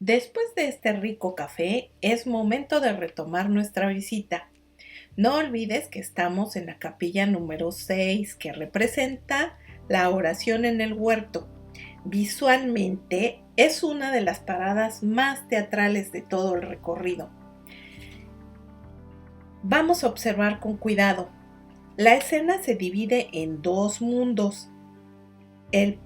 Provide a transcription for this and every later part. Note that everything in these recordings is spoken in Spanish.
Después de este rico café, es momento de retomar nuestra visita. No olvides que estamos en la capilla número 6, que representa la oración en el huerto. Visualmente es una de las paradas más teatrales de todo el recorrido. Vamos a observar con cuidado. La escena se divide en dos mundos. El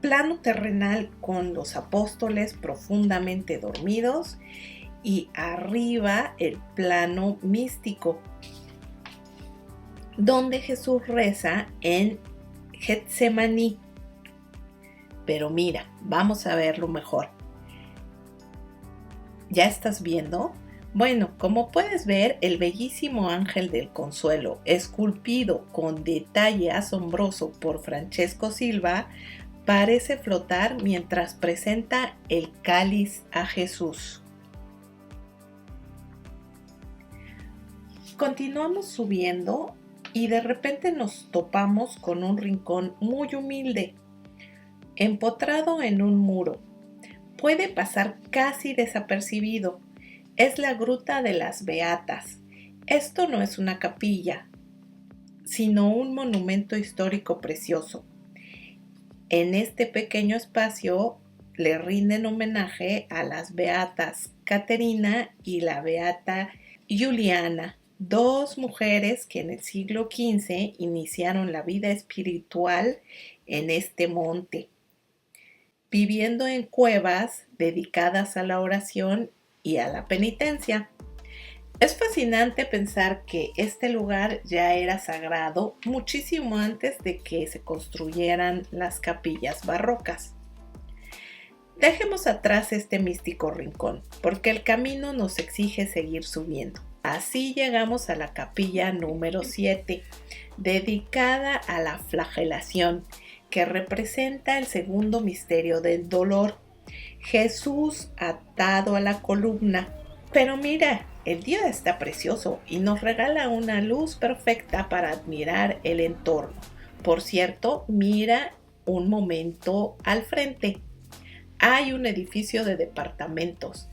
plano terrenal con los apóstoles profundamente dormidos y arriba el plano místico, donde Jesús reza en Getsemaní. Pero mira, vamos a verlo mejor. ¿Ya estás viendo? Bueno, como puedes ver, el bellísimo ángel del consuelo, esculpido con detalle asombroso por Francesco Silva, parece flotar mientras presenta el cáliz a Jesús. Continuamos subiendo y de repente nos topamos con un rincón muy humilde, empotrado en un muro. Puede pasar casi desapercibido. Es la Gruta de las Beatas. Esto no es una capilla, sino un monumento histórico precioso. En este pequeño espacio le rinden homenaje a las beatas Caterina y la beata Juliana, dos mujeres que en el siglo XV iniciaron la vida espiritual en este monte, viviendo en cuevas dedicadas a la oración y a la penitencia. Es fascinante pensar que este lugar ya era sagrado muchísimo antes de que se construyeran las capillas barrocas. Dejemos atrás este místico rincón, porque el camino nos exige seguir subiendo. Así llegamos a la capilla número 7, dedicada a la flagelación, que representa el segundo misterio del dolor. Jesús atado a la columna. Pero mira, el día está precioso y nos regala una luz perfecta para admirar el entorno. Por cierto, mira un momento al frente. Hay un edificio de departamentos.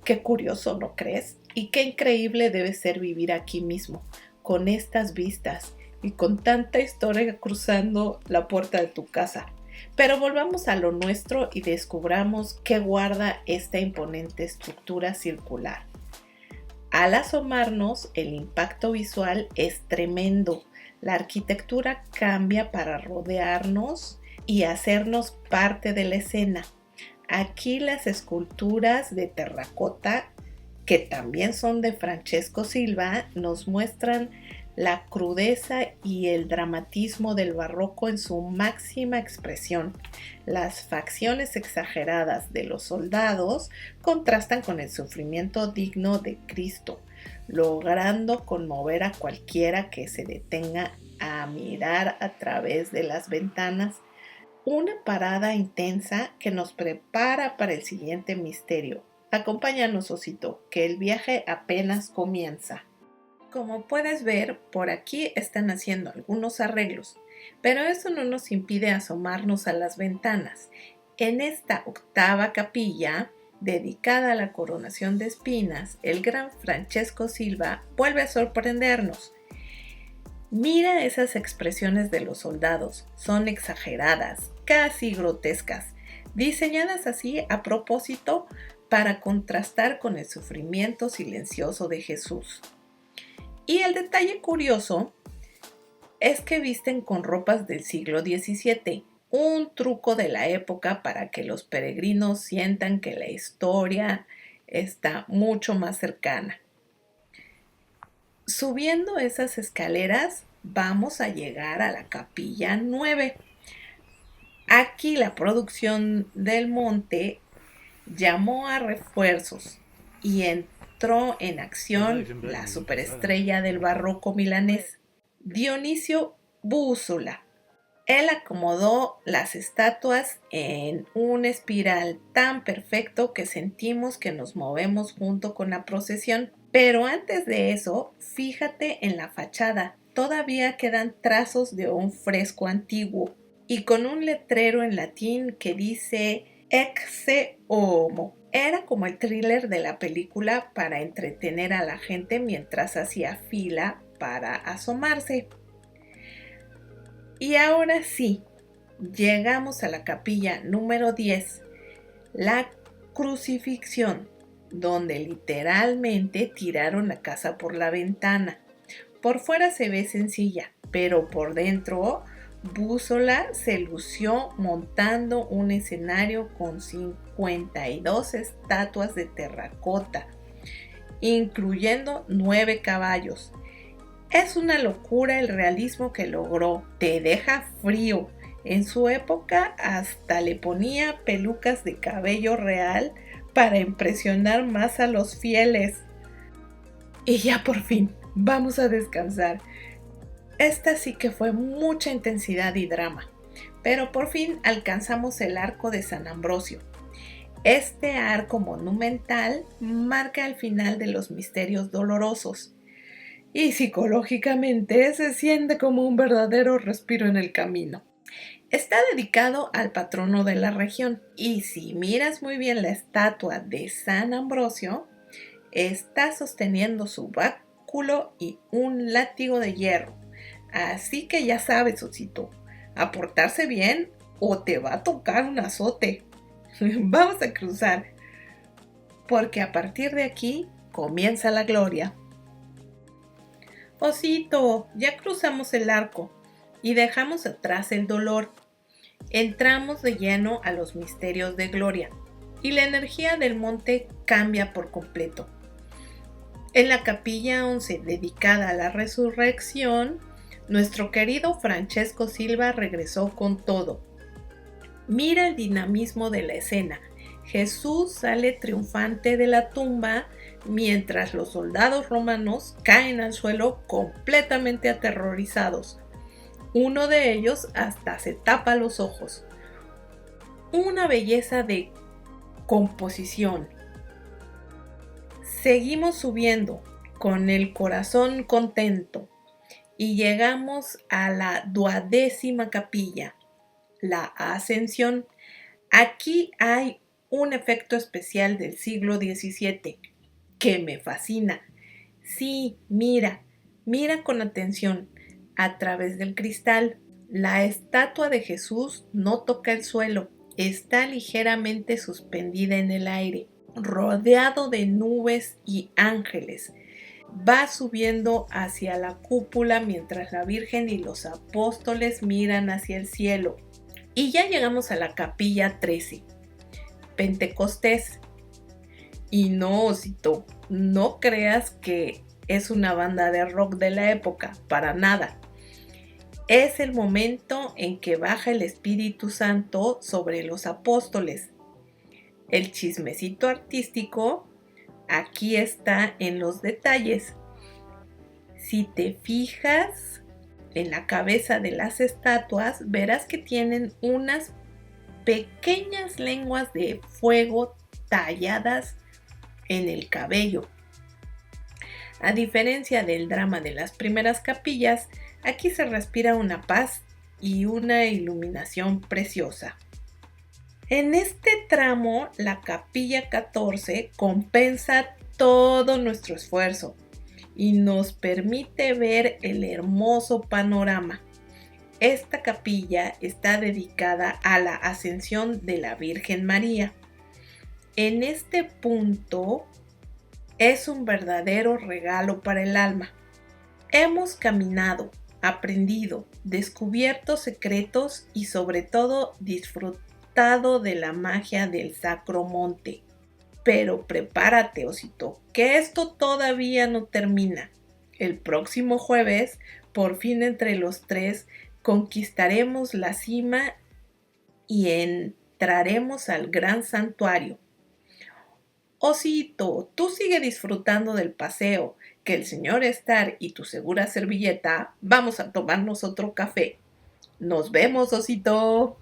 Qué curioso, ¿no crees? Y qué increíble debe ser vivir aquí mismo, con estas vistas y con tanta historia cruzando la puerta de tu casa. Pero volvamos a lo nuestro y descubramos qué guarda esta imponente estructura circular. Al asomarnos, el impacto visual es tremendo. La arquitectura cambia para rodearnos y hacernos parte de la escena. Aquí las esculturas de terracota, que también son de Francesco Silva, nos muestran la crudeza y el dramatismo del barroco en su máxima expresión. Las facciones exageradas de los soldados contrastan con el sufrimiento digno de Cristo, logrando conmover a cualquiera que se detenga a mirar a través de las ventanas. Una parada intensa que nos prepara para el siguiente misterio. Acompáñanos, Osito, que el viaje apenas comienza. Como puedes ver, por aquí están haciendo algunos arreglos, pero eso no nos impide asomarnos a las ventanas. En esta octava capilla, dedicada a la coronación de espinas, el gran Francesco Silva vuelve a sorprendernos. Mira esas expresiones de los soldados, son exageradas, casi grotescas, diseñadas así a propósito para contrastar con el sufrimiento silencioso de Jesús. Y el detalle curioso es que visten con ropas del siglo XVII, un truco de la época para que los peregrinos sientan que la historia está mucho más cercana. Subiendo esas escaleras vamos a llegar a la capilla 9. Aquí la producción del monte llamó a refuerzos y entró en acción la superestrella del barroco milanés, Dionisio Bússola. Él acomodó las estatuas en un espiral tan perfecto que sentimos que nos movemos junto con la procesión. Pero antes de eso, fíjate en la fachada. Todavía quedan trazos de un fresco antiguo y con un letrero en latín que dice Ecce Homo. Era como el thriller de la película para entretener a la gente mientras hacía fila para asomarse. Y ahora sí, llegamos a la capilla número 10, la crucifixión, donde literalmente tiraron la casa por la ventana. Por fuera se ve sencilla, pero por dentro Búzola se lució montando un escenario con 52 estatuas de terracota, incluyendo 9 caballos. Es una locura el realismo que logró, te deja frío. En su época hasta le ponía pelucas de cabello real para impresionar más a los fieles. Y ya por fin, vamos a descansar. Esta sí que fue mucha intensidad y drama, pero por fin alcanzamos el arco de San Ambrosio. Este arco monumental marca el final de los misterios dolorosos y psicológicamente se siente como un verdadero respiro en el camino. Está dedicado al patrono de la región y si miras muy bien la estatua de San Ambrosio, está sosteniendo su báculo y un látigo de hierro. Así que ya sabes, Osito, a portarse bien o te va a tocar un azote. Vamos a cruzar, porque a partir de aquí comienza la gloria. Osito, ya cruzamos el arco y dejamos atrás el dolor. Entramos de lleno a los misterios de gloria y la energía del monte cambia por completo. En la capilla 11 dedicada a la resurrección, nuestro querido Francesco Silva regresó con todo. Mira el dinamismo de la escena. Jesús sale triunfante de la tumba mientras los soldados romanos caen al suelo completamente aterrorizados. Uno de ellos hasta se tapa los ojos. Una belleza de composición. Seguimos subiendo con el corazón contento y llegamos a la 12ª capilla, la Ascensión. Aquí hay un efecto especial del siglo XVII que me fascina. Sí, mira con atención a través del cristal. La estatua de Jesús no toca el suelo, está ligeramente suspendida en el aire, rodeado de nubes y ángeles. Va subiendo hacia la cúpula mientras la Virgen y los apóstoles miran hacia el cielo. Y ya llegamos a la capilla 13, Pentecostés. Y no, Osito, no creas que es una banda de rock de la época, para nada. Es el momento en que baja el Espíritu Santo sobre los apóstoles. El chismecito artístico aquí está en los detalles. Si te fijas en la cabeza de las estatuas, verás que tienen unas pequeñas lenguas de fuego talladas en el cabello. A diferencia del drama de las primeras capillas, aquí se respira una paz y una iluminación preciosa. En este tramo, la capilla 14 compensa todo nuestro esfuerzo y nos permite ver el hermoso panorama. Esta capilla está dedicada a la ascensión de la Virgen María. En este punto es un verdadero regalo para el alma. Hemos caminado, aprendido, descubierto secretos y sobre todo disfrutado de la magia del Sacro Monte. Pero prepárate, Osito, que esto todavía no termina. El próximo jueves, por fin entre los tres, conquistaremos la cima y entraremos al gran santuario. Osito, tú sigue disfrutando del paseo, que el señor Star y tu segura servilleta vamos a tomarnos otro café. Nos vemos, Osito.